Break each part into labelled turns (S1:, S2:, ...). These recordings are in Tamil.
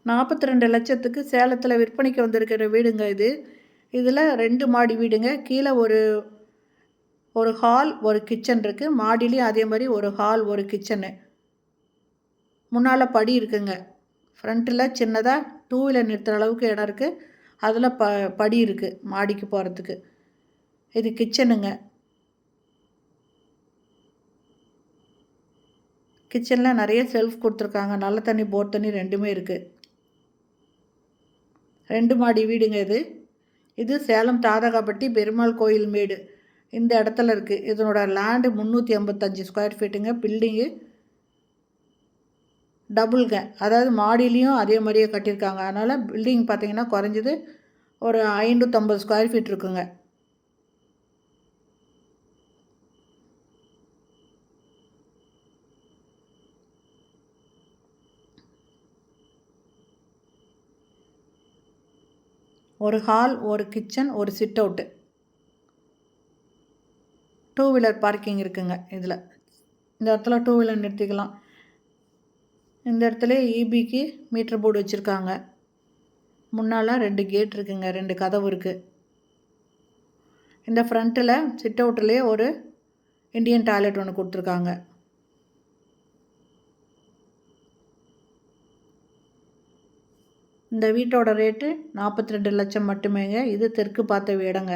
S1: 42 லட்சத்துக்கு சேலத்தில் விற்பனைக்கு வந்திருக்கிற வீடுங்க இது. இதில் 2 மாடி வீடுங்க. கீழே ஒரு ஹால் ஒரு கிச்சன் இருக்குது. மாடிலையும் அதே மாதிரி ஒரு ஹால் ஒரு கிச்சனு. முன்னால் படி இருக்குங்க. ஃப்ரண்ட்டில் சின்னதாக 2 வீலர் நிறுத்துகிற அளவுக்கு இடம் இருக்குது. அதில் படி இருக்குது மாடிக்கு போகிறதுக்கு. இது கிச்சனுங்க. கிச்சனில் நிறைய செல்ஃப் கொடுத்துருக்காங்க. நல்ல தண்ணி போர் தண்ணி ரெண்டுமே இருக்குது. 2 மாடி வீடுங்க இது. இது சேலம் தாதகாப்பட்டி பெருமாள் கோயில் மேடு இந்த இடத்துல இருக்குது. இதனோட லேண்டு 385 ஸ்கொயர் ஃபீட்டுங்க. பில்டிங்கு டபுள்ங்க. அதாவது மாடிலையும் அதே மாதிரியே கட்டியிருக்காங்க. அதனால் பில்டிங் பார்த்திங்கன்னா குறைஞ்சது ஒரு 550 ஸ்கொயர் ஃபீட் இருக்குங்க. ஒரு ஹால் ஒரு கிச்சன் ஒரு சிட் அவுட்டு. 2 வீலர் பார்க்கிங் இருக்குங்க. இதில் இந்த இடத்துல 2 வீலர் நிறுத்திக்கலாம். இந்த இடத்துல இபிக்கு மீட்டர் போர்டு வச்சுருக்காங்க. முன்னால் 2 கேட் இருக்குங்க. 2 கதவு இருக்குது. இந்த ஃப்ரண்ட்டில் சிட் அவுட்லேயே ஒரு இண்டியன் டாய்லெட் ஒன்று கொடுத்துருக்காங்க. இந்த வீட்டோட ரேட்டு 42 லட்சம் மட்டுமேங்க. இது தெற்கு பார்த்த வீடுங்க.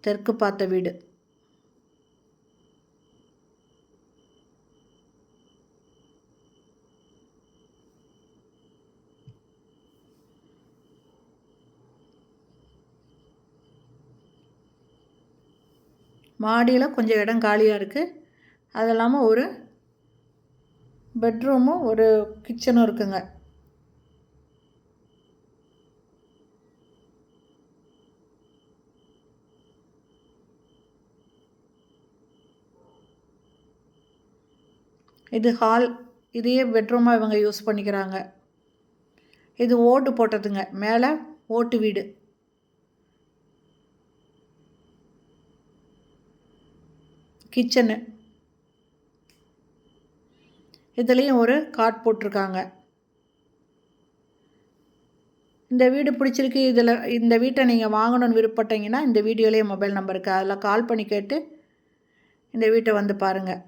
S1: தெற்கு பார்த்த வீடு. மாடியில் கொஞ்சம் இடம் காலியாக இருக்குது. அது இல்லாமல் ஒரு பெட்ரூமும் ஒரு கிச்சனும் இருக்குங்க. இது ஹால். இதையே பெட்ரூமாக இவங்க யூஸ் பண்ணிக்கிறாங்க. இது ஓட்டு போட்டதுங்க. மேலே ஓட்டு வீடு. கிச்சனு. இதுலேயும் ஒரு காட் போட்டிருக்காங்க. இந்த வீடு பிடிச்சிருக்கு. இந்த வீட்டை நீங்கள் வாங்கணும்னு விருப்பப்பட்டீங்கன்னா இந்த வீடியோலேயே மொபைல் நம்பர் இருக்குது. அதில் கால் பண்ணி கேட்டு இந்த வீட்டை வந்து பாருங்கள்.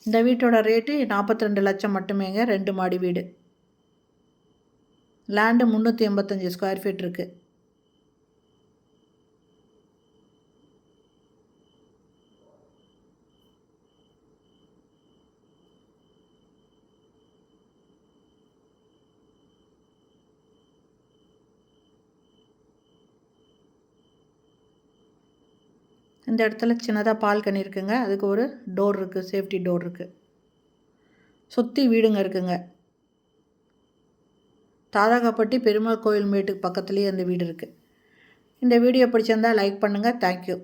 S1: இந்த வீட்டோட ரேட்டு 42 லட்சம் மட்டுமேங்க. 2 மாடி வீடு. லேண்டு 385 ஸ்கொயர் ஃபீட் இருக்குது. இந்த இடத்துல சின்னதாக பால்கனி இருக்குங்க. அதுக்கு ஒரு டோர் இருக்குது. சேஃப்டி டோர் இருக்குது. சுற்றி வீடுங்க இருக்குங்க. தாதகாப்பட்டி பெருமாள் கோயில் மேட்டுக்கு பக்கத்துலேயே அந்த வீடு இருக்குது. இந்த வீடியோ பிடிச்சிருந்தால் லைக் பண்ணுங்கள். தேங்க்யூ.